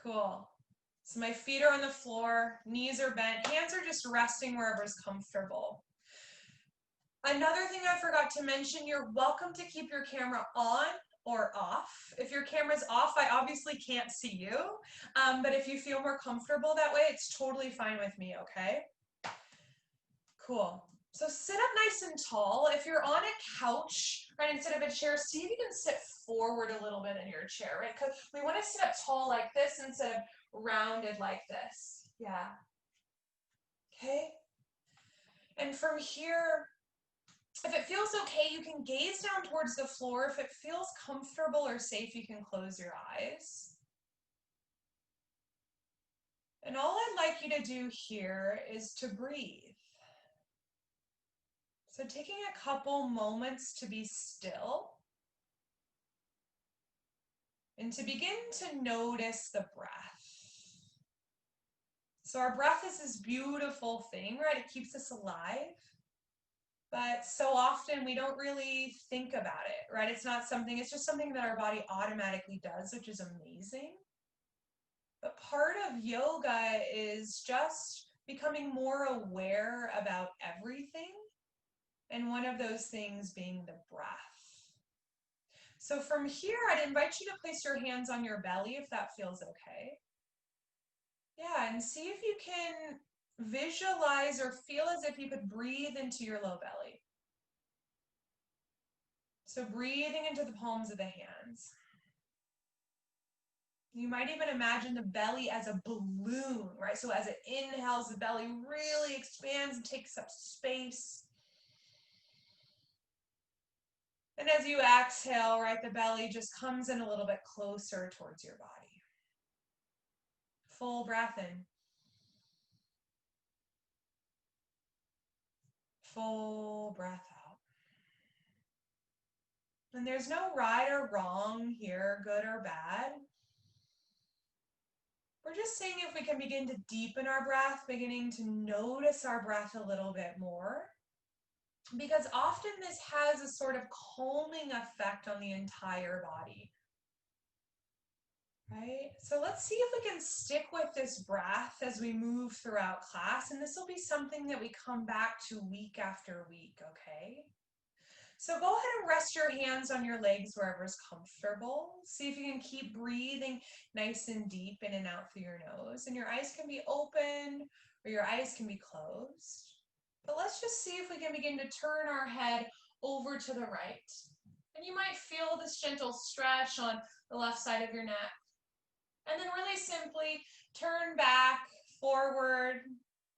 Cool. So my feet are on the floor, knees are bent, hands are just resting wherever's comfortable. Another thing I forgot to mention, you're welcome to keep your camera on or off. If your camera's off, I obviously can't see you, but if you feel more comfortable that way, it's totally fine with me, okay? Cool. So sit up nice and tall. If you're on a couch, right, instead of a chair, see if you can sit forward a little bit in your chair, right? Because we want to sit up tall like this instead of rounded like this. Yeah. Okay. And from here, if it feels okay, you can gaze down towards the floor. If it feels comfortable or safe, you can close your eyes. And all I'd like you to do here is to breathe. So taking a couple moments to be still and to begin to notice the breath. So our breath is this beautiful thing, right? It keeps us alive. But so often we don't really think about it, right? It's not something, it's just something that our body automatically does, which is amazing. But part of yoga is just becoming more aware about everything. And one of those things being the breath. So from here, I'd invite you to place your hands on your belly if that feels okay. Yeah, and see if you can visualize or feel as if you could breathe into your low belly. So breathing into the palms of the hands. You might even imagine the belly as a balloon, right? So as it inhales, the belly really expands and takes up space. And as you exhale, right, the belly just comes in a little bit closer towards your body. Full breath in. Full breath out. And there's no right or wrong here, good or bad. We're just seeing if we can begin to deepen our breath, beginning to notice our breath a little bit more. Because often this has a sort of calming effect on the entire body. Right? So let's see if we can stick with this breath as we move throughout class. And this will be something that we come back to week after week, okay? So go ahead and rest your hands on your legs wherever's comfortable. See if you can keep breathing nice and deep in and out through your nose. And your eyes can be open or your eyes can be closed. But let's just see if we can begin to turn our head over to the right. And you might feel this gentle stretch on the left side of your neck. And then really simply turn back, forward,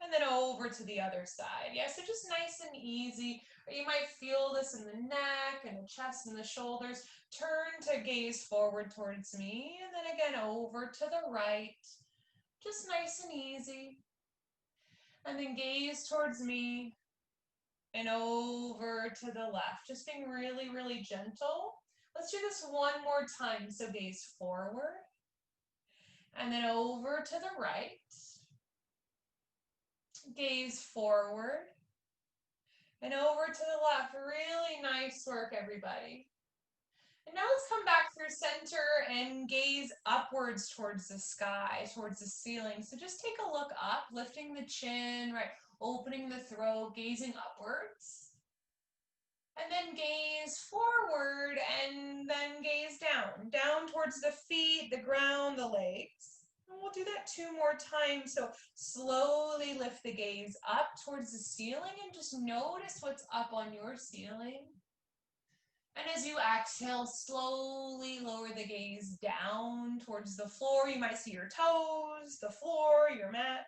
and then over to the other side. Yeah, so just nice and easy. Or you might feel this in the neck and the chest and the shoulders. Turn to gaze forward towards me, and then again over to the right. Just nice and easy. And then gaze towards me and over to the left. Just being really, really gentle. Let's do this one more time. So gaze forward. And then over to the right. Gaze forward. And over to the left. Really nice work, everybody. And now let's come back through center and gaze upwards towards the sky, towards the ceiling. So just take a look up, lifting the chin, right? Opening the throat, gazing upwards. And then gaze forward and then gaze down. Down towards the feet, the ground, the legs. And we'll do that 2 more times. So slowly lift the gaze up towards the ceiling and just notice what's up on your ceiling. And as you exhale, slowly lower the gaze down towards the floor. You might see your toes, the floor, your mat.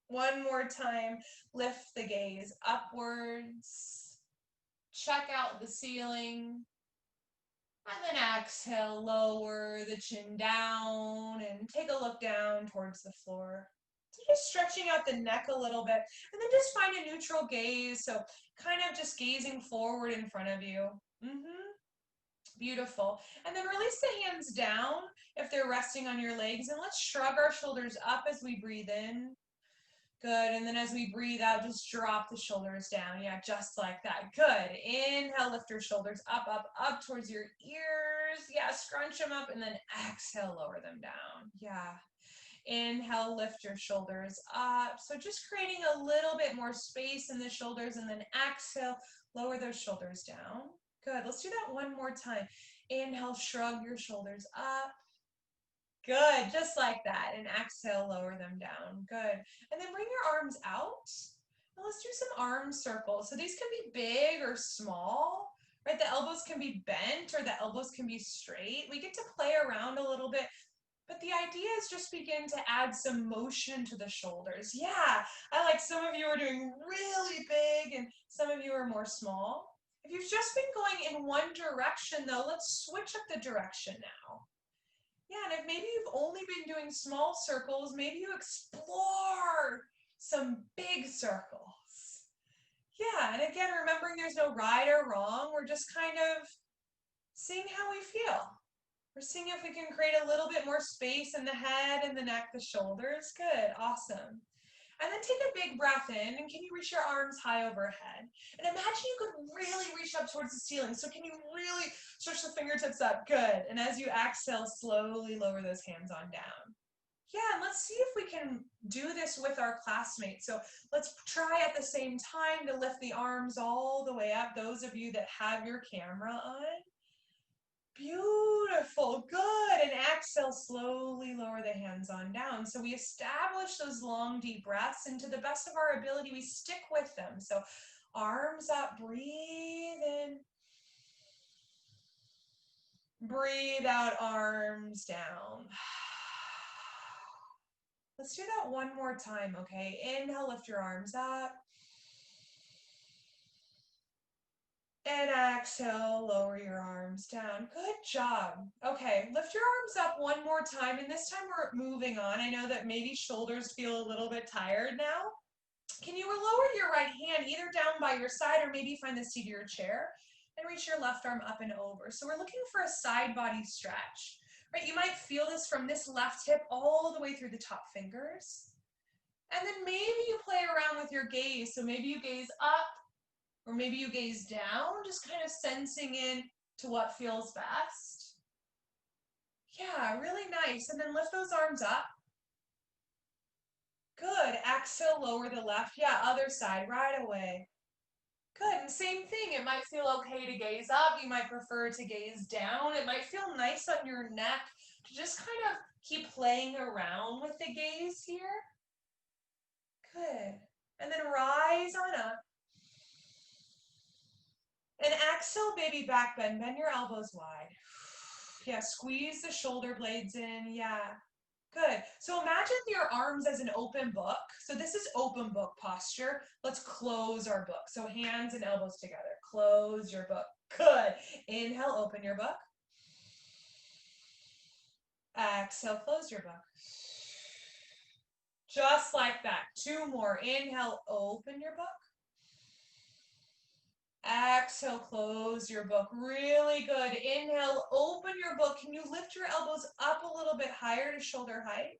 One more time, lift the gaze upwards. Check out the ceiling. And then exhale, lower the chin down and take a look down towards the floor. So just stretching out the neck a little bit. And then just find a neutral gaze. So kind of just gazing forward in front of you. Beautiful. And then release the hands down if they're resting on your legs. And let's shrug our shoulders up as we breathe in. Good. And then as we breathe out, just drop the shoulders down. Yeah, just like that. Good. Inhale, lift your shoulders up, up, up towards your ears. shoulders. Yeah, scrunch them up and then exhale, lower them down. Yeah. Inhale, lift your shoulders up. So just creating a little bit more space in the shoulders, and then exhale, lower those shoulders down. Good. Let's do that one more time. Inhale, shrug your shoulders up. Good. Just like that. And exhale, lower them down. Good. And then bring your arms out. Now let's do some arm circles. So these can be big or small, right? The elbows can be bent or the elbows can be straight. We get to play around a little bit. But the idea is just begin to add some motion to the shoulders. Yeah, I like some of you are doing really big and some of you are more small. If you've just been going in one direction though, let's switch up the direction now. Yeah, and if maybe you've only been doing small circles, maybe you explore some big circles. Yeah, and again, remembering there's no right or wrong, we're just kind of seeing how we feel. We're seeing if we can create a little bit more space in the head and the neck, the shoulders. Good, awesome. And then take a big breath in, and can you reach your arms high overhead? And imagine you could really reach up towards the ceiling. So can you really stretch the fingertips up? Good. And as you exhale, slowly lower those hands on down. Yeah, and let's see if we can do this with our classmates. So let's try at the same time to lift the arms all the way up, those of you that have your camera on. Beautiful, good, and exhale, slowly lower the hands on down. So we establish those long, deep breaths, and to the best of our ability, we stick with them. So arms up, breathe in. Breathe out, arms down. Let's do that one more time, okay? Inhale, lift your arms up. And exhale, lower your arms down. Good job. Okay, lift your arms up one more time, and this time we're moving on. I know that maybe shoulders feel a little bit tired now. Can you lower your right hand either down by your side or maybe find the seat of your chair and reach your left arm up and over. So we're looking for a side body stretch, right? You might feel this from this left hip all the way through the top fingers. And then maybe you play around with your gaze. So maybe you gaze up, or maybe you gaze down, just kind of sensing in to what feels best. Yeah, really nice. And then lift those arms up. Good. Exhale, lower the left. Yeah, other side, right away. Good. And same thing. It might feel okay to gaze up. You might prefer to gaze down. It might feel nice on your neck to just kind of keep playing around with the gaze here. Good. And then rise on up. And exhale, baby back bend. Bend your elbows wide. Yeah, squeeze the shoulder blades in. Yeah. Good. So imagine your arms as an open book. So this is open book posture. Let's close our book. So hands and elbows together. Close your book. Good. Inhale, open your book. Exhale, close your book. Just like that. Two more. Inhale, open your book. Exhale, close your book. Really good. Inhale, open your book. Can you lift your elbows up a little bit higher to shoulder height?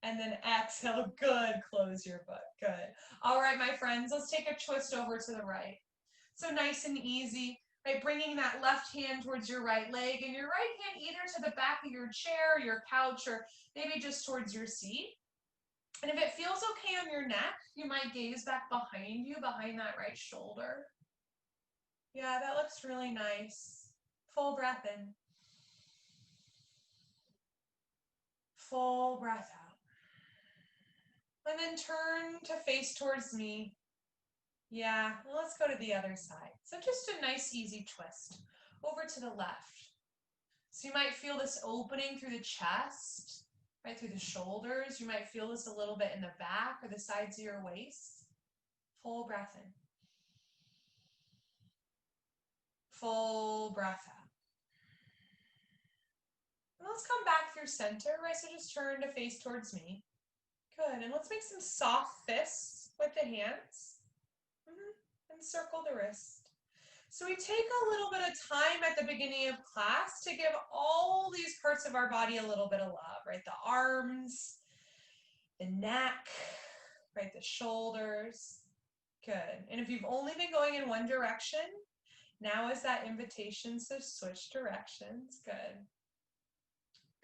And then exhale, good. Close your book. Good. All right, my friends, let's take a twist over to the right. So nice and easy, right? Bringing that left hand towards your right leg and your right hand either to the back of your chair, your couch, or maybe just towards your seat. And if it feels okay on your neck, you might gaze back behind you, behind that right shoulder. Yeah, that looks really nice. Full breath in. Full breath out. And then turn to face towards me. Yeah, well, let's go to the other side. So just a nice, easy twist. Over to the left. So you might feel this opening through the chest, right through the shoulders. You might feel this a little bit in the back or the sides of your waist. Full breath in. Full breath out. And let's come back through center, right? So just turn to face towards me. Good. And let's make some soft fists with the hands. And circle the wrist. So we take a little bit of time at the beginning of class to give all these parts of our body a little bit of love, right? The arms, the neck, right? The shoulders. Good. And if you've only been going in one direction, Now is that invitation to switch directions. Good.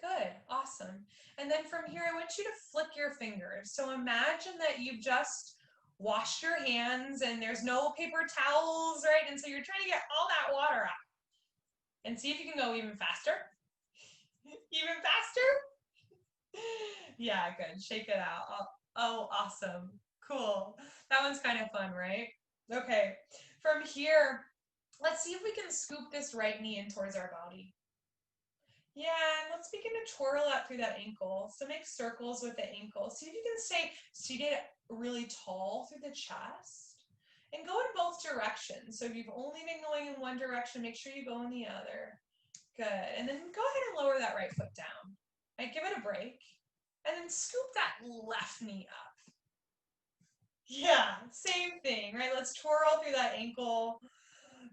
Good, awesome. And then from here, I want you to flick your fingers. So imagine that you've just washed your hands and there's no paper towels, right? And so you're trying to get all that water out. And see if you can go even faster. Even faster? Yeah, good. Shake it out. Oh, awesome. Cool. That one's kind of fun, right? Okay. From here, let's see if we can scoop this right knee in towards our body. Yeah, and let's begin to twirl out through that ankle. So make circles with the ankle. See if you can stay seated really tall through the chest. And go in both directions. So if you've only been going in one direction, make sure you go in the other. Good. And then go ahead and lower that right foot down. Right, give it a break. And then scoop that left knee up. Yeah, same thing, right? Let's twirl through that ankle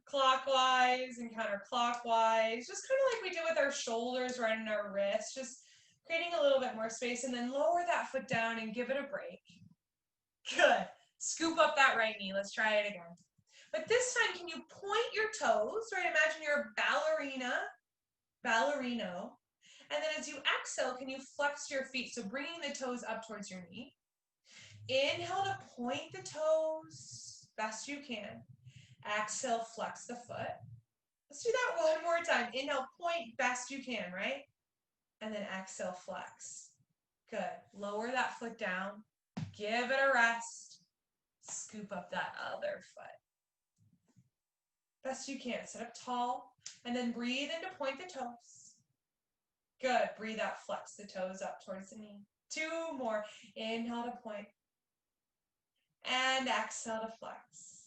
clockwise and counterclockwise, just kind of like we do with our shoulders right in our wrists, just creating a little bit more space, and then lower that foot down and give it a break. Good. Scoop up that right knee. Let's try it again. But this time, can you point your toes, right? Imagine you're a ballerino. And then as you exhale, can you flex your feet? So bringing the toes up towards your knee. Inhale to point the toes best you can. Exhale, flex the foot. Let's do that one more time. Inhale, point best you can, right? And then exhale, flex. Good. Lower that foot down. Give it a rest. Scoop up that other foot. Best you can. Sit up tall. And then breathe in to point the toes. Good. Breathe out, flex the toes up towards the knee. 2 more. Inhale to point. And exhale to flex.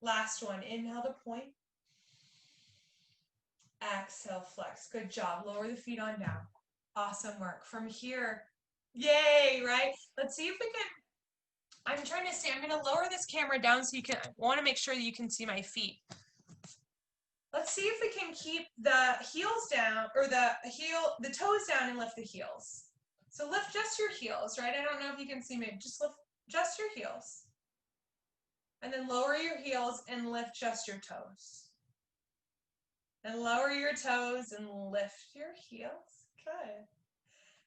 Last one. Inhale to point. Exhale, flex. Good job. Lower the feet on down. Awesome work. From here, yay, right? Let's see if we can, I'm trying to see, I'm going to lower this camera down so you can, I want to make sure that you can see my feet. Let's see if we can keep the heels down, or the toes down and lift the heels. So lift just your heels, right? I don't know if you can see me. Just lift just your heels. And then lower your heels and lift just your toes. And lower your toes and lift your heels. Good.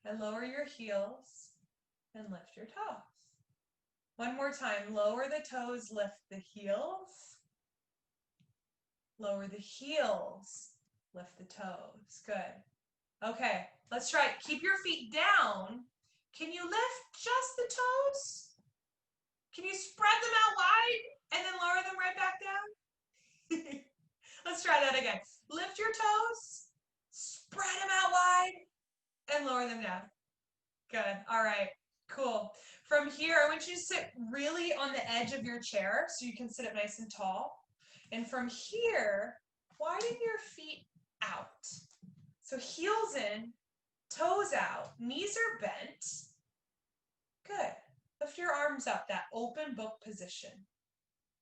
And lower your heels and lift your toes. One more time. Lower the toes, lift the heels. Lower the heels, lift the toes. Good. Okay, let's try it. Keep your feet down. Can you lift just the toes? Can you spread them out wide and then lower them right back down? Let's try that again. Lift your toes, spread them out wide, and lower them down. Good. All right. Cool. From here, I want you to sit really on the edge of your chair so you can sit up nice and tall. And from here, widen your feet out. So heels in, toes out, knees are bent. Good. Lift your arms up, that open book position.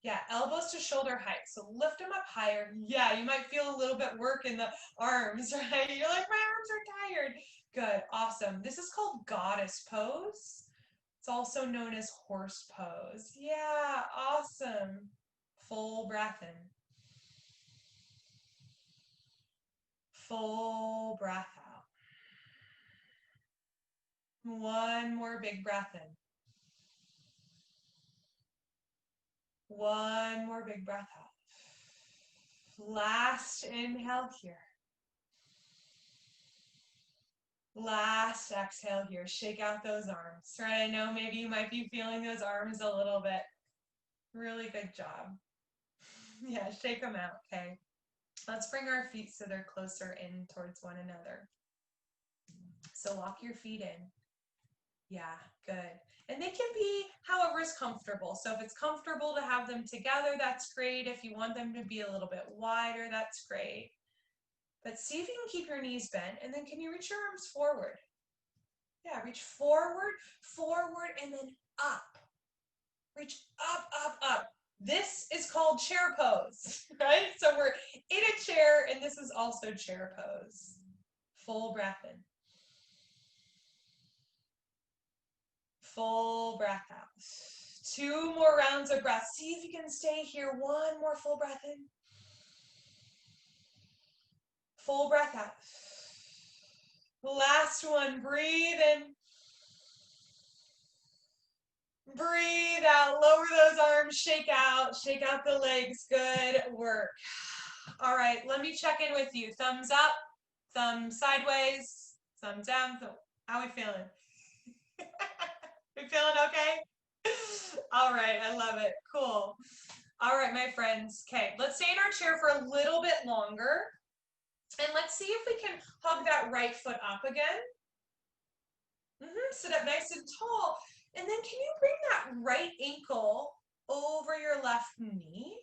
Yeah, elbows to shoulder height. So lift them up higher. Yeah, you might feel a little bit work in the arms, right? You're like, my arms are tired. Good, awesome. This is called goddess pose. It's also known as horse pose. Yeah, awesome. Full breath in. Full breath out. One more big breath in. One more big breath out. Last inhale here. Last exhale here. Shake out those arms. Right, I know maybe you might be feeling those arms a little bit. Really good job. Yeah, shake them out, okay? Let's bring our feet so they're closer in towards one another. So walk your feet in. Yeah, good. And they can be however is comfortable. So if it's comfortable to have them together, that's great. If you want them to be a little bit wider, that's great. But see if you can keep your knees bent, and then can you reach your arms forward? Yeah, reach forward, forward, and then up. Reach up, up, up. This is called chair pose, right? So we're in a chair, and this is also chair pose. Full breath in. Full breath out. 2 more rounds of breath. See if you can stay here. 1 more full breath in. Full breath out. Last one, breathe in. Breathe out, lower those arms, shake out the legs. Good work. All right, let me check in with you. Thumbs up, thumb sideways, thumb down. How are we feeling? We feeling okay? All right, I love it. Cool. All right, my friends. Okay, let's stay in our chair for a little bit longer. And let's see if we can hug that right foot up again. Sit up nice and tall. And then can you bring that right ankle over your left knee?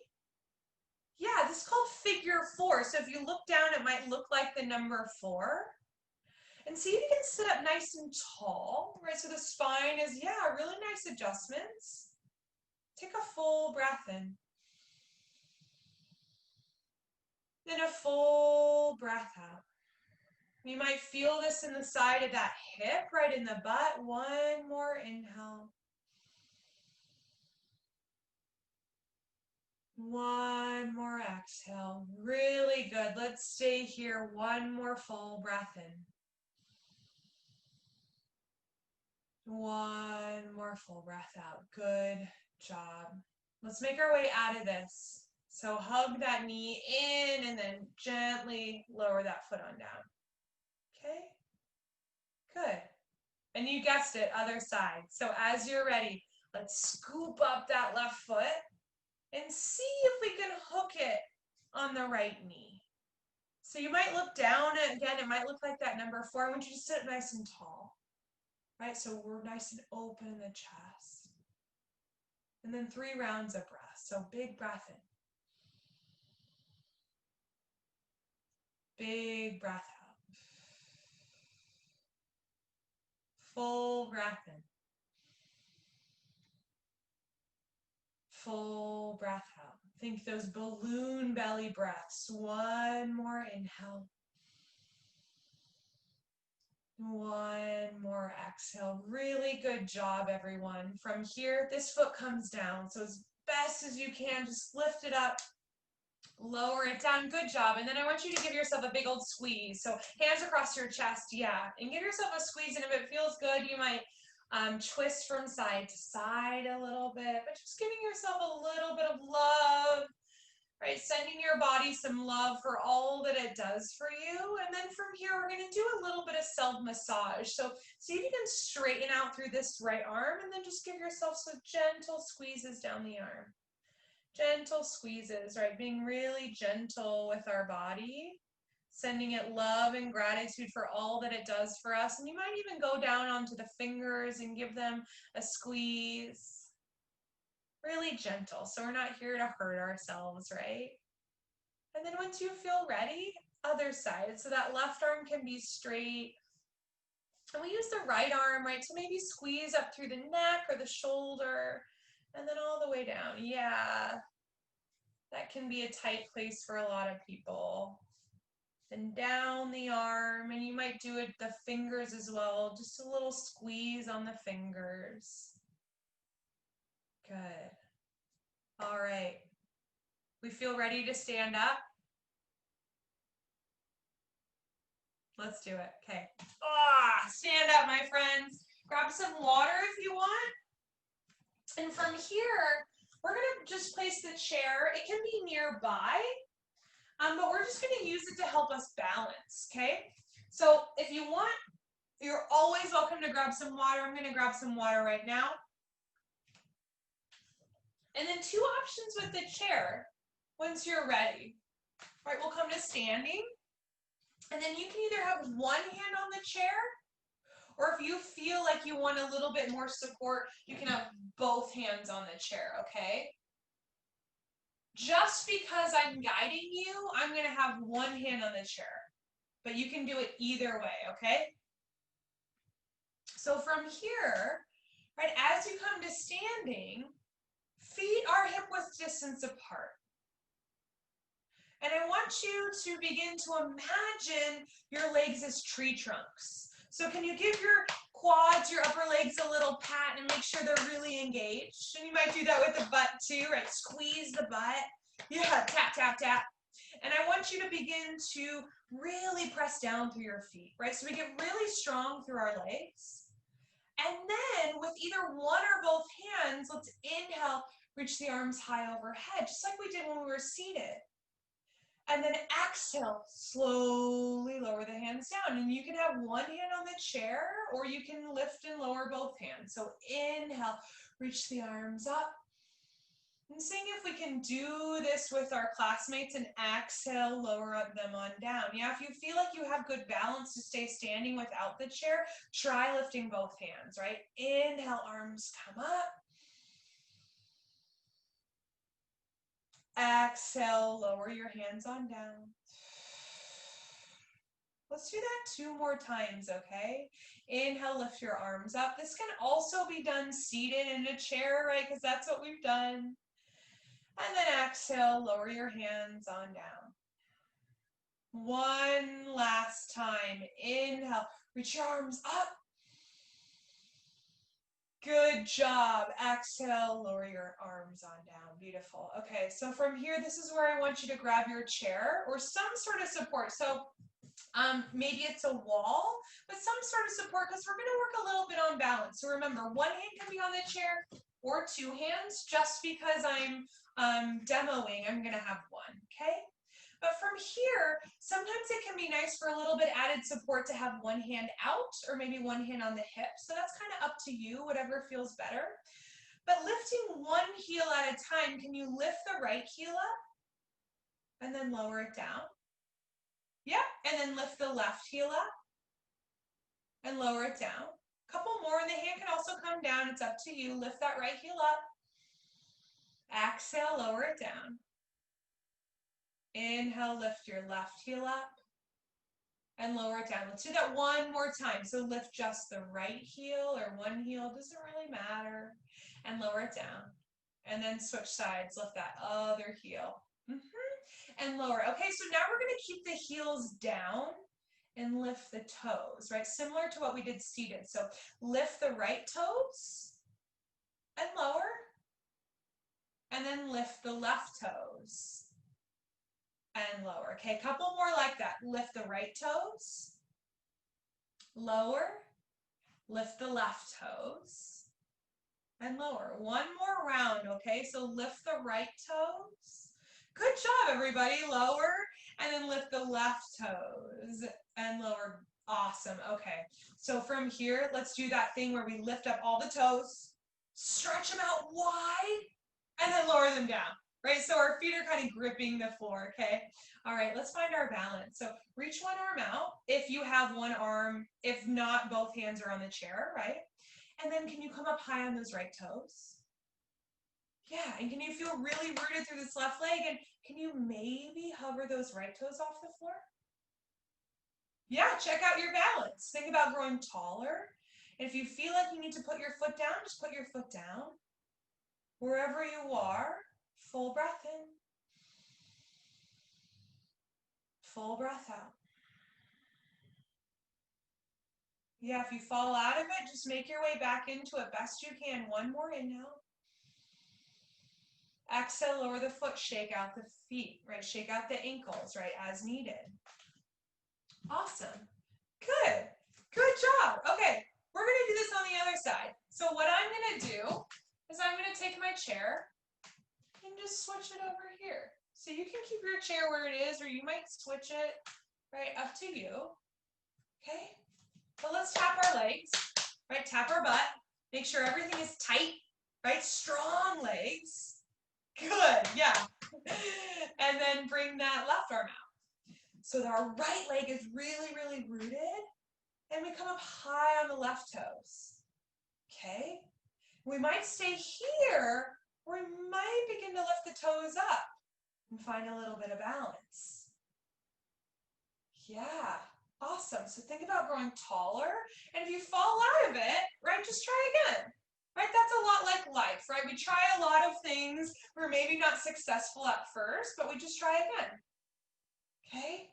Yeah, this is called figure 4. So if you look down, it might look like the number 4. And see if you can sit up nice and tall, right? So the spine is, yeah, really nice adjustments. Take a full breath in. Then a full breath out. You might feel this in the side of that hip, right in the butt. One more inhale. One more exhale. Really good. Let's stay here. One more full breath in. One more full breath out. Good job. Let's make our way out of this. So hug that knee in and then gently lower that foot on down. Okay? Good. And you guessed it, other side. So as you're ready, let's scoop up that left foot and see if we can hook it on the right knee. So you might look down, again, it might look like that number 4. I want you to sit nice and tall, right? So we're nice and open in the chest. And then 3 rounds of breath. So big breath in. Big breath out. Full breath in. Full breath out. Think those balloon belly breaths. One more inhale. One more exhale. Really good job, everyone. From here, this foot comes down. So as best as you can, just lift it up. Lower it down. Good job. And then I want you to give yourself a big old squeeze. So hands across your chest. Yeah. And give yourself a squeeze. And if it feels good, you might twist from side to side a little bit. But just giving yourself a little bit of love. Right, sending your body some love for all that it does for you. And then from here, we're going to do a little bit of self-massage. So see if you can straighten out through this right arm and then just give yourself some gentle squeezes down the arm. Gentle squeezes, right? Being really gentle with our body, sending it love and gratitude for all that it does for us. And you might even go down onto the fingers and give them a squeeze. Really gentle, so we're not here to hurt ourselves, right? And then once you feel ready, other side. So that left arm can be straight. And we use the right arm, right, to maybe squeeze up through the neck or the shoulder, and then all the way down. Yeah, that can be a tight place for a lot of people. And down the arm, and you might do it the fingers as well, just a little squeeze on the fingers. Good. All right. We feel ready to stand up? Let's do it. Okay. Stand up, my friends. Grab some water if you want. And from here, we're going to just place the chair. It can be nearby, but we're just going to use it to help us balance, okay? So if you want, you're always welcome to grab some water. I'm going to grab some water right now. And then 2 options with the chair once you're ready. All right, we'll come to standing. And then you can either have one hand on the chair, or if you feel like you want a little bit more support, you can have both hands on the chair, okay? Just because I'm guiding you, I'm going to have one hand on the chair. But you can do it either way, okay? So from here, right, as you come to standing, feet are hip-width distance apart. And I want you to begin to imagine your legs as tree trunks. So can you give your quads, your upper legs a little pat and make sure they're really engaged? And you might do that with the butt too, right? Squeeze the butt. Yeah, tap, tap, tap. And I want you to begin to really press down through your feet, right? So we get really strong through our legs. And then with either one or both hands, let's inhale, reach the arms high overhead, just like we did when we were seated. And then exhale, slowly lower the hands down. And you can have one hand on the chair, or you can lift and lower both hands. So inhale, reach the arms up. And seeing if we can do this with our classmates, and exhale, lower them on down. Yeah, if you feel like you have good balance to stay standing without the chair, try lifting both hands, right? Inhale, arms come up. Exhale, lower your hands on down. Let's do that 2 more times, okay? Inhale, lift your arms up. This can also be done seated in a chair, right? Because that's what we've done. And then exhale, lower your hands on down. One last time. Inhale, reach your arms up. Good job. Exhale, lower your arms on down. Beautiful. Okay, so from here, this is where I want you to grab your chair or some sort of support. So maybe it's a wall, but some sort of support, because we're going to work a little bit on balance. So remember, one hand can be on the chair or 2 hands. Just because I'm demoing, I'm going to have one, okay? But from here, sometimes it can be nice for a little bit added support to have one hand out or maybe one hand on the hip. So that's kind of up to you, whatever feels better. But lifting one heel at a time, can you lift the right heel up and then lower it down? Yep, and then lift the left heel up and lower it down. A couple more, and the hand can also come down. It's up to you. Lift that right heel up. Exhale, lower it down. Inhale, lift your left heel up and lower it down. Let's do that one more time. So lift just the right heel or one heel, doesn't really matter, and lower it down. And then switch sides, lift that other heel. And lower. Okay, so now we're going to keep the heels down and lift the toes, right? Similar to what we did seated. So lift the right toes and lower, and then lift the left toes and lower. Okay, a couple more like that. Lift the right toes, lower, lift the left toes, and lower. One more round, okay? So lift the right toes. Good job, everybody. Lower, and then lift the left toes and lower. Awesome. Okay, so from here, let's do that thing where we lift up all the toes, stretch them out wide, and then lower them down. Right, so our feet are kind of gripping the floor, okay? All right, let's find our balance. So reach one arm out if you have one arm. If not, both hands are on the chair, right? And then can you come up high on those right toes? Yeah, and can you feel really rooted through this left leg? And can you maybe hover those right toes off the floor? Yeah, check out your balance. Think about growing taller. And if you feel like you need to put your foot down, just put your foot down. Wherever you are, full breath in. Full breath out. Yeah, if you fall out of it, just make your way back into it best you can. One more inhale. Exhale, lower the foot, shake out the feet, right? Shake out the ankles, right, as needed. Awesome. Good. Good job. Okay, we're going to do this on the other side. So what I'm going to do is I'm going to take my chair and just switch it over here. So you can keep your chair where it is, or you might switch it, right, up to you. Okay? But let's tap our legs, right? Tap our butt. Make sure everything is tight, right? Strong legs. Good, yeah. And then bring that left arm out. So that our right leg is really, really rooted. And we come up high on the left toes. Okay? We might stay here, or we might begin to lift the toes up and find a little bit of balance. Yeah. Awesome. So think about growing taller. And if you fall out of it, right, just try again. Right? That's a lot like life, right? We try a lot of things. We're maybe not successful at first, but we just try again. Okay?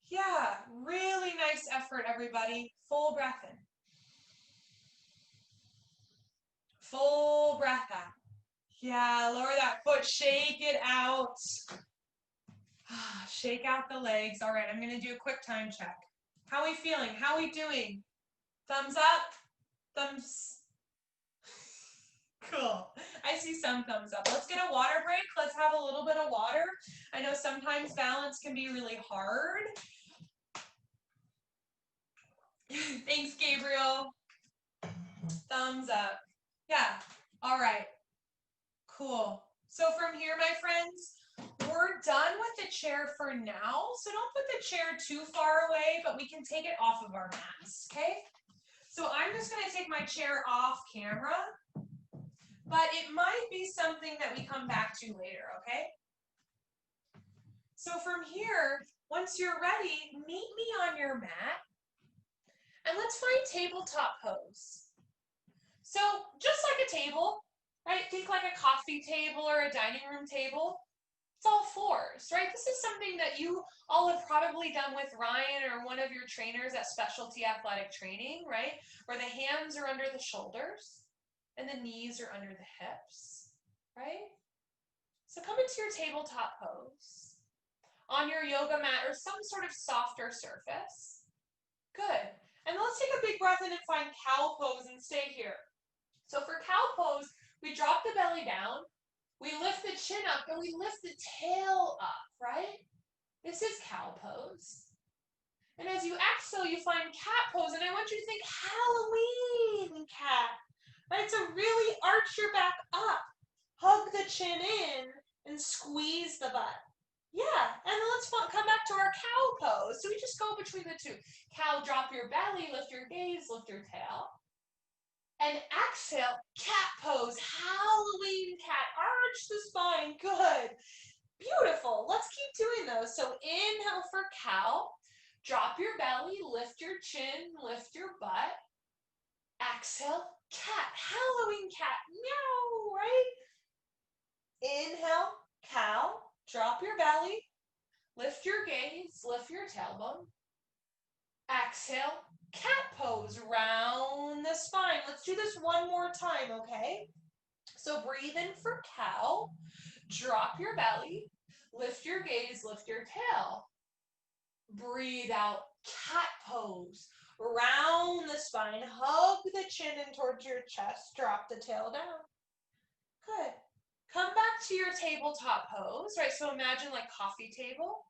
Yeah. Really nice effort, everybody. Full breath in. Full breath out. Yeah, lower that foot, shake it out. Shake out the legs. All right, I'm going to do a quick time check. How are we feeling? How are we doing? Thumbs up? Thumbs. Cool. I see some thumbs up. Let's get a water break. Let's have a little bit of water. I know sometimes balance can be really hard. Thanks, Gabriel. Thumbs up. Yeah. All right. Cool. So from here, my friends, we're done with the chair for now. So don't put the chair too far away, but we can take it off of our mats, okay? So I'm just going to take my chair off camera, but it might be something that we come back to later, okay? So from here, once you're ready, meet me on your mat, and let's find tabletop pose. So just like a table, right? Think like a coffee table or a dining room table. It's all fours, right? This is something that you all have probably done with Ryan or one of your trainers at Specialty Athletic Training, right? Where the hands are under the shoulders and the knees are under the hips, right? So come into your tabletop pose on your yoga mat or some sort of softer surface. Good. And let's take a big breath in and find cow pose and stay here. So for cow pose, we drop the belly down, we lift the chin up, and we lift the tail up, right? This is cow pose. And as you exhale, you find cat pose, and I want you to think Halloween cat, right? So really arch your back up, hug the chin in, and squeeze the butt. Yeah, and then let's come back to our cow pose. So we just go between the two. Cow, drop your belly, lift your gaze, lift your tail. And exhale, cat pose, Halloween cat, arch the spine, good. Beautiful, let's keep doing those. So inhale for cow, drop your belly, lift your chin, lift your butt. Exhale, cat, Halloween cat, meow, right? Inhale, cow, drop your belly, lift your gaze, lift your tailbone. Exhale, cat pose, round the spine. Let's do this one more time, okay? So breathe in for cow, drop your belly, lift your gaze, lift your tail. Breathe out, cat pose, round the spine, hug the chin in towards your chest, drop the tail down. Good. Come back to your tabletop pose, right? So imagine like coffee table.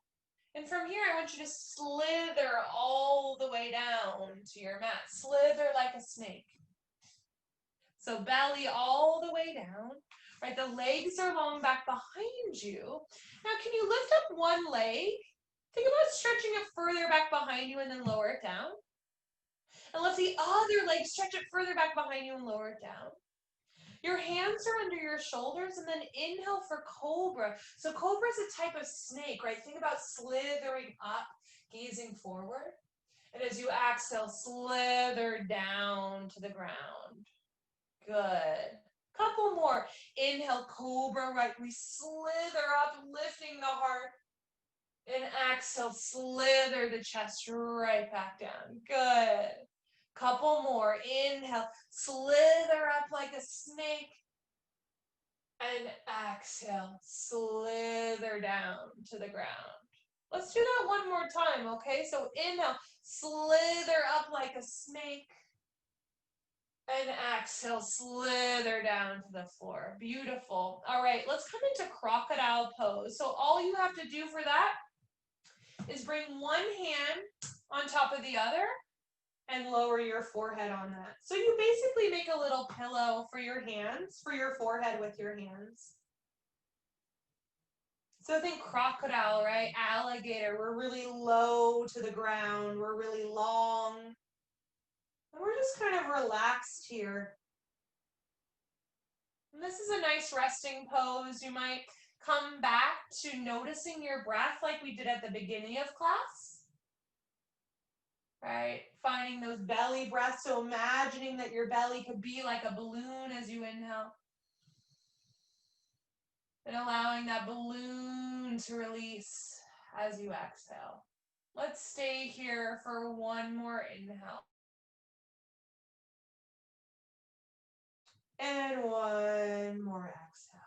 And from here, I want you to slither all the way down to your mat. Slither like a snake. So belly all the way down, right? The legs are long back behind you. Now, can you lift up one leg? Think about stretching it further back behind you and then lower it down. And lift the other leg, stretch it further back behind you and lower it down. Your hands are under your shoulders, and then inhale for Cobra. So Cobra is a type of snake, right? Think about slithering up, gazing forward. And as you exhale, slither down to the ground. Good. Couple more. Inhale, Cobra, right? We slither up, lifting the heart. And exhale, slither the chest right back down. Good. Couple more. Inhale, slither up like a snake. And exhale, slither down to the ground. Let's do that one more time, okay? So inhale, slither up like a snake. And exhale, slither down to the floor. Beautiful. All right, let's come into crocodile pose. So all you have to do for that is bring one hand on top of the other and lower your forehead on that. So you basically make a little pillow for your hands, for your forehead with your hands. So think crocodile, right? Alligator, we're really low to the ground. We're really long. And we're just kind of relaxed here. And this is a nice resting pose. You might come back to noticing your breath like we did at the beginning of class. Right? Finding those belly breaths. So imagining that your belly could be like a balloon as you inhale. And allowing that balloon to release as you exhale. Let's stay here for one more inhale. And one more exhale.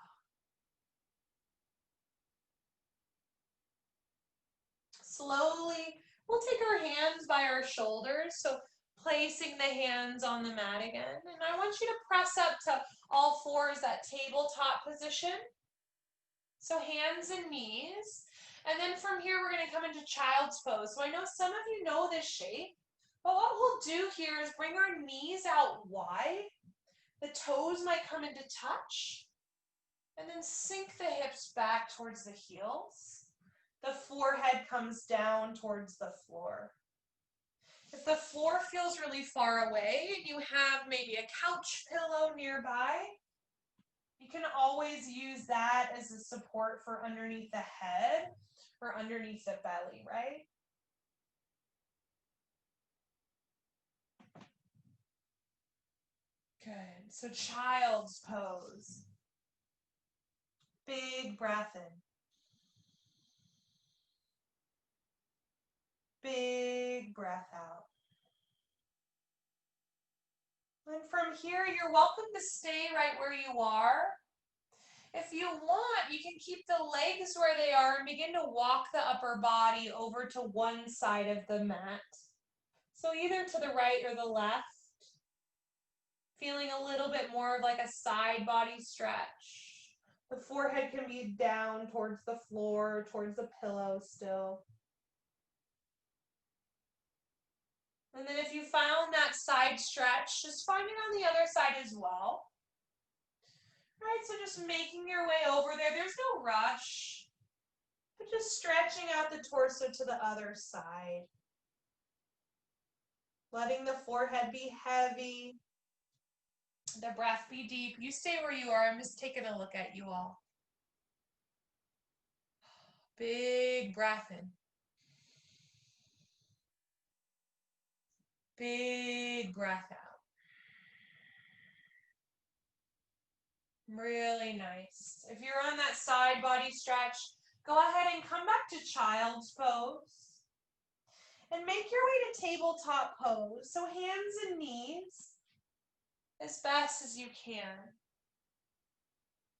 Slowly, we'll take our hands by our shoulders. So placing the hands on the mat again. And I want you to press up to all fours, that tabletop position. So hands and knees. And then from here, we're going to come into child's pose. So I know some of you know this shape, but what we'll do here is bring our knees out wide. The toes might come into touch. And then sink the hips back towards the heels. The forehead comes down towards the floor. If the floor feels really far away and you have maybe a couch pillow nearby, you can always use that as a support for underneath the head or underneath the belly, right? Good. So child's pose. Big breath in. Big breath out. And from here, you're welcome to stay right where you are. If you want, you can keep the legs where they are and begin to walk the upper body over to one side of the mat. So either to the right or the left. Feeling a little bit more of like a side body stretch. The forehead can be down towards the floor, towards the pillow still. And then if you found that side stretch, just find it on the other side as well. All right, so just making your way over there. There's no rush, but just stretching out the torso to the other side. Letting the forehead be heavy. The breath be deep. You stay where you are. I'm just taking a look at you all. Big breath in. Big breath out. Really nice. If you're on that side body stretch, go ahead and come back to child's pose. And make your way to tabletop pose. So hands and knees as fast as you can.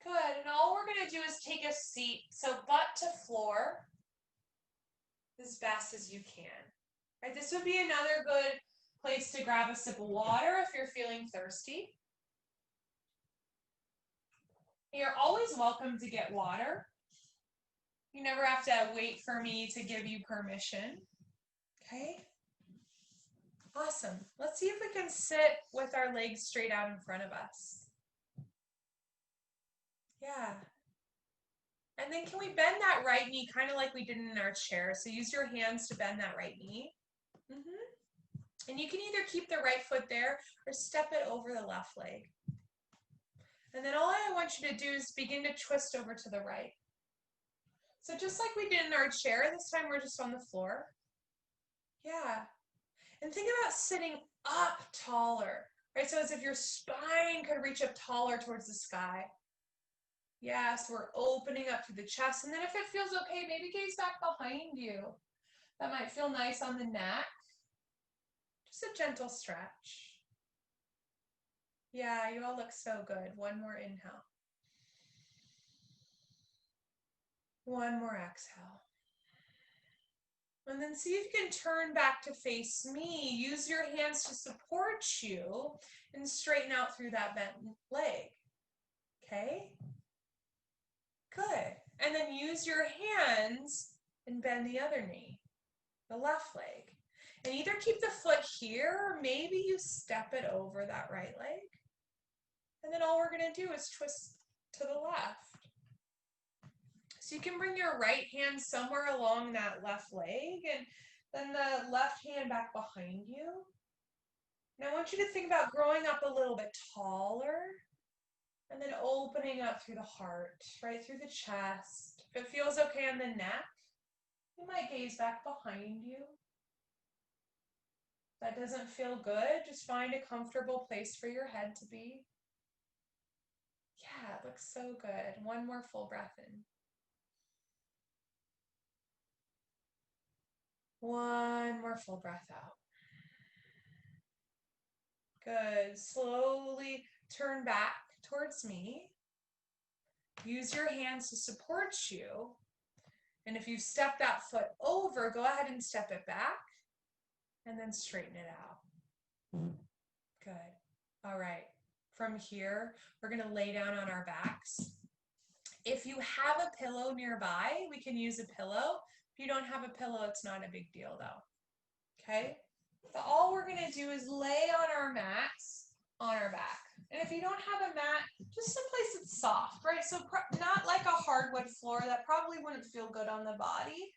Good. And all we're going to do is take a seat. So butt to floor as fast as you can. Right, this would be another good place to grab a sip of water if you're feeling thirsty. You're always welcome to get water. You never have to wait for me to give you permission. Okay? Awesome. Let's see if we can sit with our legs straight out in front of us. Yeah. And then can we bend that right knee kind of like we did in our chair? So use your hands to bend that right knee. And you can either keep the right foot there or step it over the left leg. And then all I want you to do is begin to twist over to the right. So just like we did in our chair, this time we're just on the floor. Yeah. And think about sitting up taller, right? So as if your spine could reach up taller towards the sky. Yeah, so we're opening up through the chest. And then if it feels okay, maybe gaze back behind you. That might feel nice on the neck. Just a gentle stretch. Yeah, you all look so good. One more inhale. One more exhale. And then see if you can turn back to face me. Use your hands to support you and straighten out through that bent leg. Okay? Good. And then use your hands and bend the other knee, the left leg. And either keep the foot here or maybe you step it over that right leg. And then all we're going to do is twist to the left. So you can bring your right hand somewhere along that left leg and then the left hand back behind you. And I want you to think about growing up a little bit taller and then opening up through the heart, right through the chest. If it feels okay on the neck, you might gaze back behind you. If that doesn't feel good, just find a comfortable place for your head to be. Yeah, it looks so good. One more full breath in. One more full breath out. Good. Slowly turn back towards me. Use your hands to support you. And if you've stepped that foot over, go ahead and step it back and then straighten it out. Good. All right. From here, we're going to lay down on our backs. If you have a pillow nearby, we can use a pillow. If you don't have a pillow, it's not a big deal though. Okay? So all we're going to do is lay on our mats on our back. And if you don't have a mat, just someplace that's soft, right? So not like a hardwood floor, that probably wouldn't feel good on the body,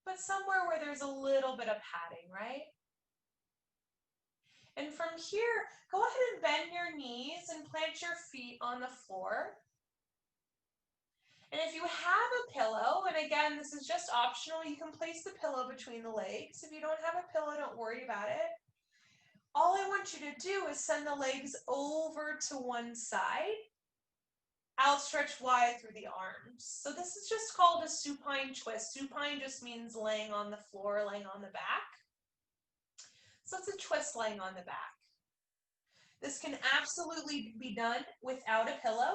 but somewhere where there's a little bit of padding, right? And from here, go ahead and bend your knees and plant your feet on the floor. And if you have a pillow, and again, this is just optional, you can place the pillow between the legs. If you don't have a pillow, don't worry about it. All I want you to do is send the legs over to one side, outstretched wide through the arms. So this is just called a supine twist. Supine just means laying on the floor, laying on the back. So it's a twist laying on the back. This can absolutely be done without a pillow.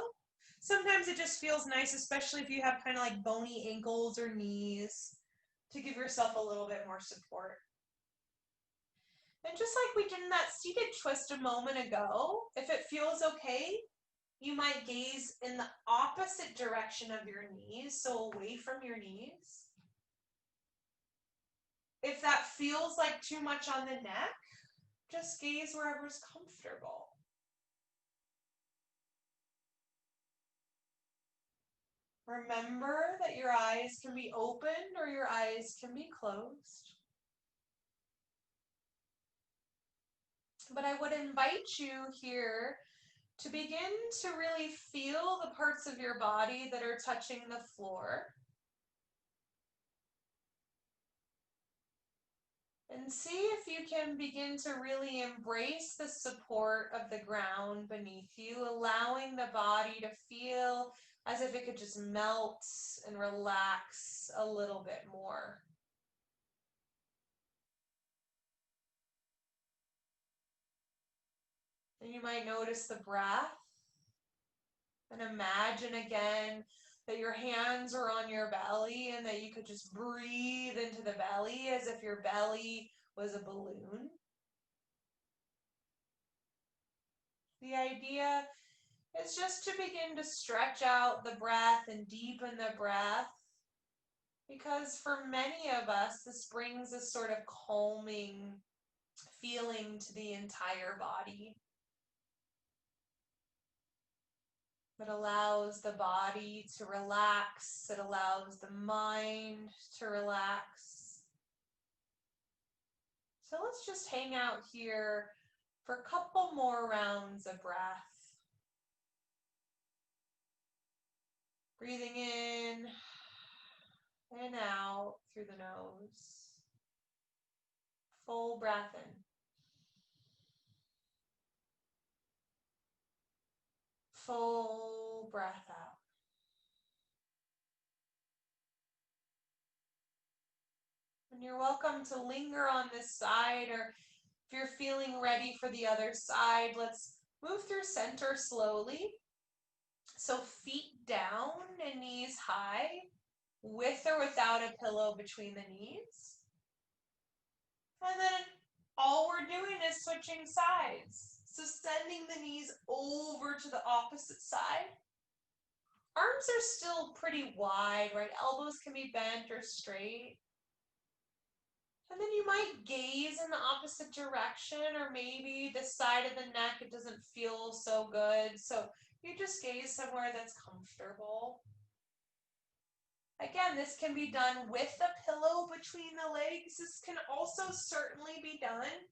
Sometimes it just feels nice, especially if you have kind of like bony ankles or knees, to give yourself a little bit more support. And just like we did in that seated twist a moment ago, if it feels okay, you might gaze in the opposite direction of your knees, so away from your knees. If that feels like too much on the neck, just gaze wherever's comfortable. Remember that your eyes can be opened or your eyes can be closed. But I would invite you here to begin to really feel the parts of your body that are touching the floor. And see if you can begin to really embrace the support of the ground beneath you, allowing the body to feel as if it could just melt and relax a little bit more. And you might notice the breath. And imagine again that your hands are on your belly and that you could just breathe into the belly as if your belly was a balloon. The idea is just to begin to stretch out the breath and deepen the breath, because for many of us, this brings a sort of calming feeling to the entire body. It allows the body to relax. It allows the mind to relax. So let's just hang out here for a couple more rounds of breath. Breathing in and out through the nose. Full breath in. Full breath out. And you're welcome to linger on this side, or if you're feeling ready for the other side, let's move through center slowly. So feet down and knees high, with or without a pillow between the knees. And then all we're doing is switching sides. So sending the knees over to the opposite side. Arms are still pretty wide, right? Elbows can be bent or straight. And then you might gaze in the opposite direction, or maybe this side of the neck, it doesn't feel so good. So you just gaze somewhere that's comfortable. Again, this can be done with a pillow between the legs. This can also certainly be done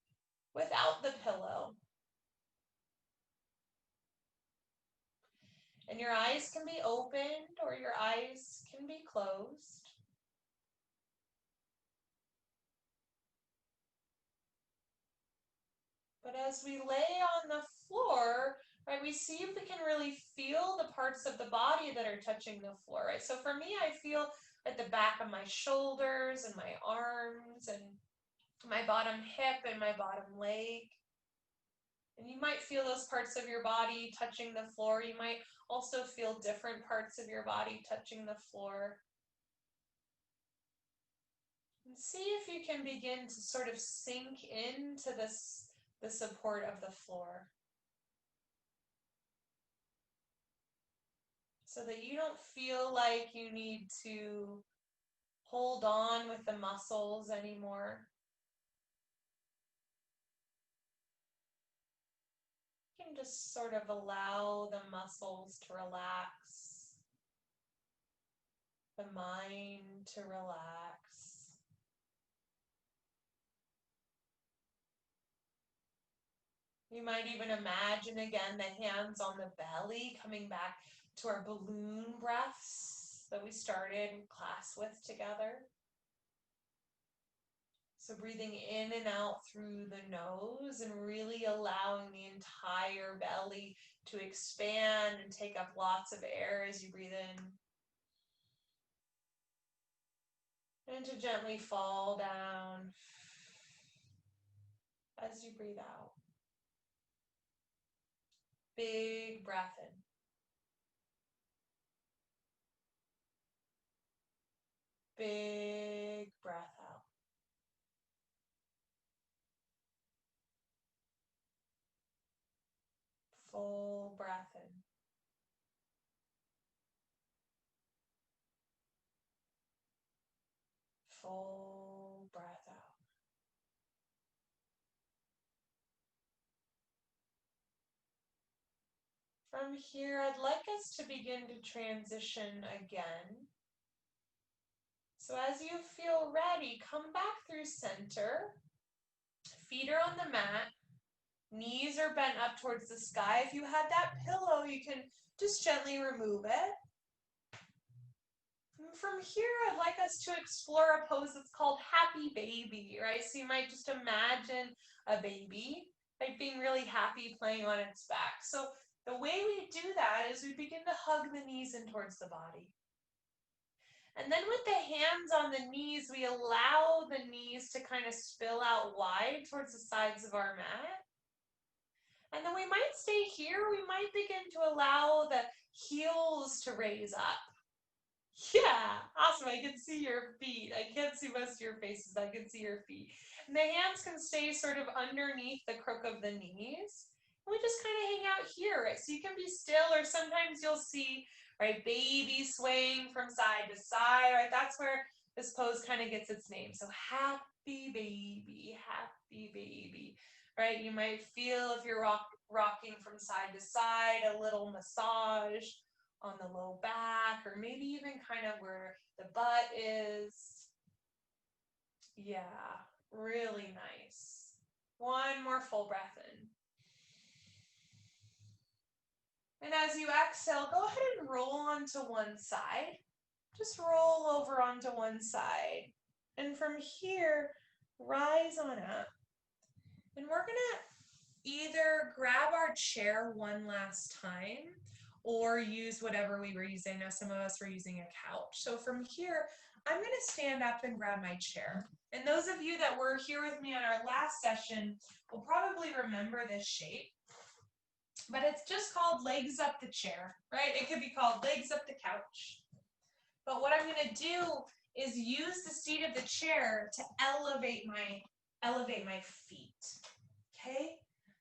without the pillow. And your eyes can be opened or your eyes can be closed. But as we lay on the floor, right, we see if we can really feel the parts of the body that are touching the floor, right? So for me, I feel at the back of my shoulders and my arms and my bottom hip and my bottom leg. And you might feel those parts of your body touching the floor. You might also feel different parts of your body touching the floor. And see if you can begin to sort of sink into the support of the floor, so that you don't feel like you need to hold on with the muscles anymore. You can just sort of allow the muscles to relax, the mind to relax. You might even imagine again the hands on the belly, coming back to our balloon breaths that we started class with together. So breathing in and out through the nose and really allowing the entire belly to expand and take up lots of air as you breathe in. And to gently fall down as you breathe out. Big breath in. Big breath out. Full breath in. Full breath out. From here, I'd like us to begin to transition again. So as you feel ready, come back through center. Feet are on the mat. Knees are bent up towards the sky. If you had that pillow, you can just gently remove it. And from here, I'd like us to explore a pose that's called Happy Baby, right? So you might just imagine a baby, like being really happy playing on its back. So the way we do that is we begin to hug the knees in towards the body. And then with the hands on the knees, we allow the knees to kind of spill out wide towards the sides of our mat. And then we might stay here. We might begin to allow the heels to raise up. Yeah, awesome. I can see your feet. I can't see most of your faces. I can see your feet. And the hands can stay sort of underneath the crook of the knees. And we just kind of hang out here, right? So you can be still, or sometimes you'll see, right, baby swaying from side to side, right? That's where this pose kind of gets its name. So happy baby, right? You might feel if you're rocking from side to side, a little massage on the low back, or maybe even kind of where the butt is. Yeah, really nice. One more full breath in. And as you exhale, go ahead and roll onto one side. Just roll over onto one side. And from here, rise on up. And we're gonna either grab our chair one last time or use whatever we were using. Now, some of us were using a couch. So from here, I'm going to stand up and grab my chair. And those of you that were here with me on our last session will probably remember this shape. But it's just called legs up the chair, right? It could be called legs up the couch. But what I'm going to do is use the seat of the chair to elevate my feet. Okay?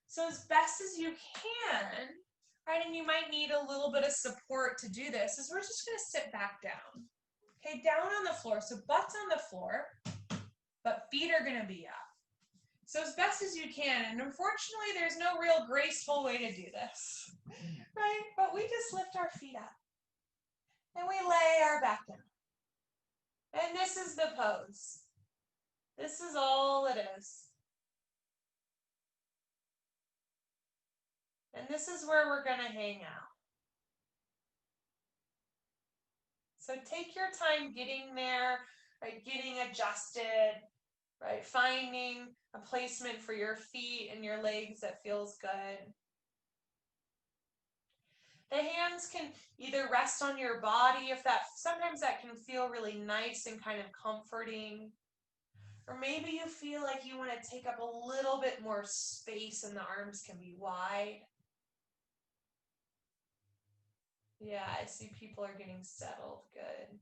So as best as you can, right, and you might need a little bit of support to do this, is we're just going to sit back down. Okay, down on the floor. So butt's on the floor, but feet are going to be up. So as best as you can, and unfortunately there's no real graceful way to do this, right? But we just lift our feet up, and we lay our back down. And this is the pose. This is all it is. And this is where we're going to hang out. So take your time getting there, right? Getting adjusted, right? Finding a placement for your feet and your legs that feels good. The hands can either rest on your body, if sometimes that can feel really nice and kind of comforting. Or maybe you feel like you want to take up a little bit more space and the arms can be wide. Yeah, I see people are getting settled. Good.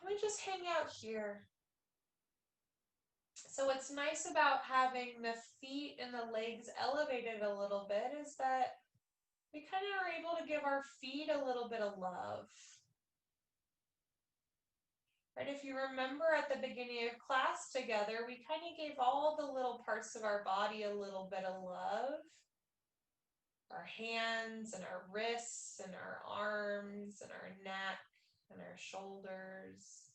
we just hang out here. So what's nice about having the feet and the legs elevated a little bit is that we kind of are able to give our feet a little bit of love. Right, if you remember at the beginning of class together, we kind of gave all the little parts of our body a little bit of love. Our hands and our wrists and our arms and our neck and our shoulders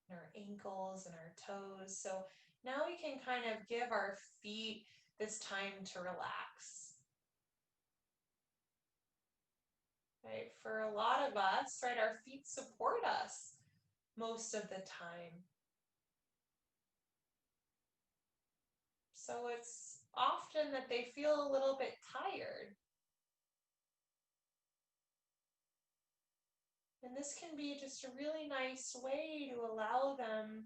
and our ankles and our toes. So now we can kind of give our feet this time to relax. Right, for a lot of us, right, our feet support us most of the time. So it's often that they feel a little bit tired. And this can be just a really nice way to allow them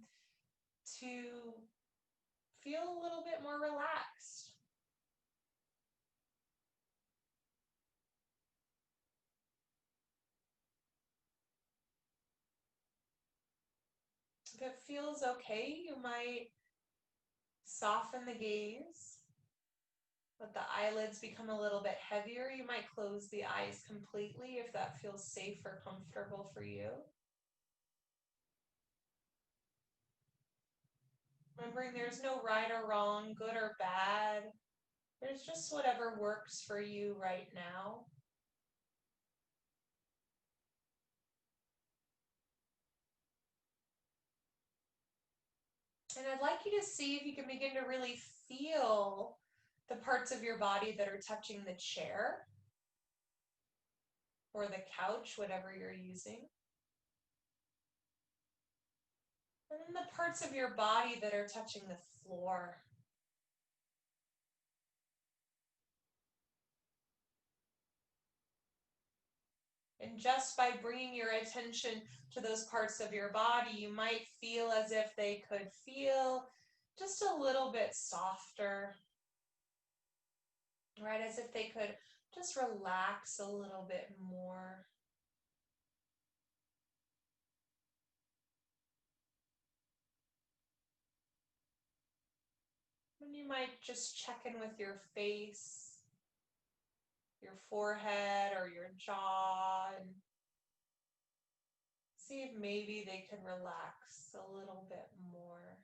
to feel a little bit more relaxed. If it feels okay, you might soften the gaze. Let the eyelids become a little bit heavier. You might close the eyes completely if that feels safe or comfortable for you. Remembering there's no right or wrong, good or bad. There's just whatever works for you right now. And I'd like you to see if you can begin to really feel the parts of your body that are touching the chair or the couch, whatever you're using. And then the parts of your body that are touching the floor. And just by bringing your attention to those parts of your body, you might feel as if they could feel just a little bit softer, right? As if they could just relax a little bit more. And you might just check in with your face, your forehead, or your jaw, and see if maybe they can relax a little bit more.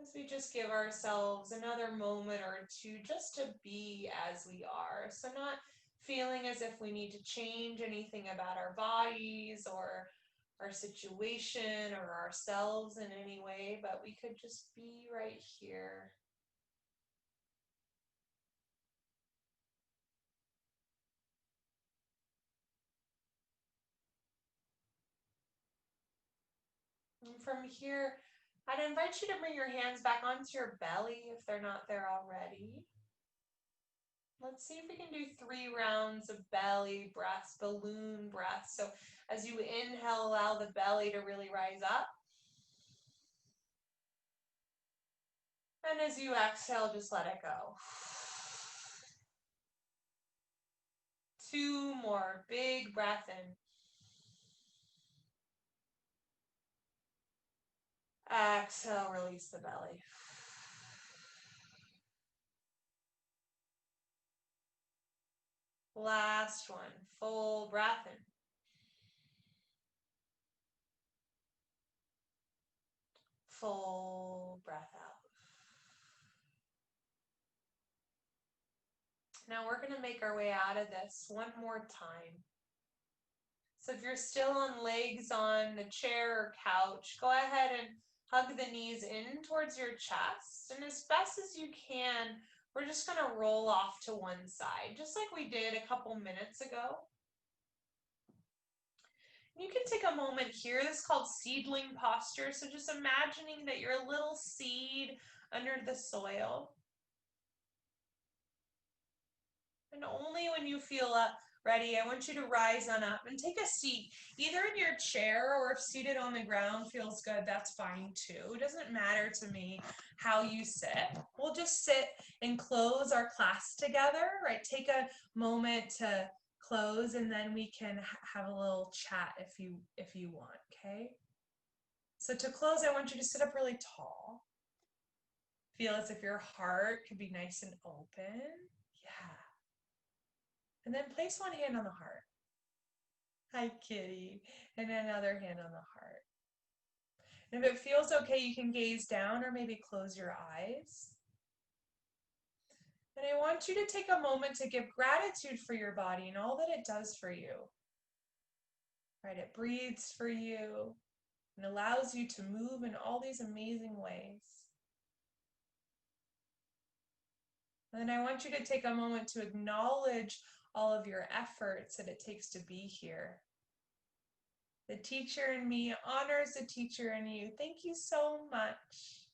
As we just give ourselves another moment or two just to be as we are. So not feeling as if we need to change anything about our bodies or our situation or ourselves in any way, but we could just be right here. And from here, I'd invite you to bring your hands back onto your belly if they're not there already. Let's see if we can do 3 rounds of belly breaths, balloon breaths. So as you inhale, allow the belly to really rise up. And as you exhale, just let it go. 2 more. Big breath in. Exhale, release the belly. Last one. Full breath in. Full breath out. Now we're going to make our way out of this one more time. So if you're still on legs on the chair or couch, go ahead and hug the knees in towards your chest. And as best as you can, we're just going to roll off to one side, just like we did a couple minutes ago. You can take a moment here. This is called Seedling Posture. So just imagining that you're a little seed under the soil. And only when you feel ready, I want you to rise on up and take a seat, either in your chair or if seated on the ground feels good, that's fine too. It doesn't matter to me how you sit. We'll just sit and close our class together, right? Take a moment to close, and then we can have a little chat if you want, okay? So to close, I want you to sit up really tall. Feel as if your heart could be nice and open. Yeah. And then place one hand on the heart. Hi, kitty. And another hand on the heart. And if it feels okay, you can gaze down or maybe close your eyes. And I want you to take a moment to give gratitude for your body and all that it does for you. Right? It breathes for you and allows you to move in all these amazing ways. And then I want you to take a moment to acknowledge all of your efforts that it takes to be here. The teacher in me honors the teacher in you. Thank you so much.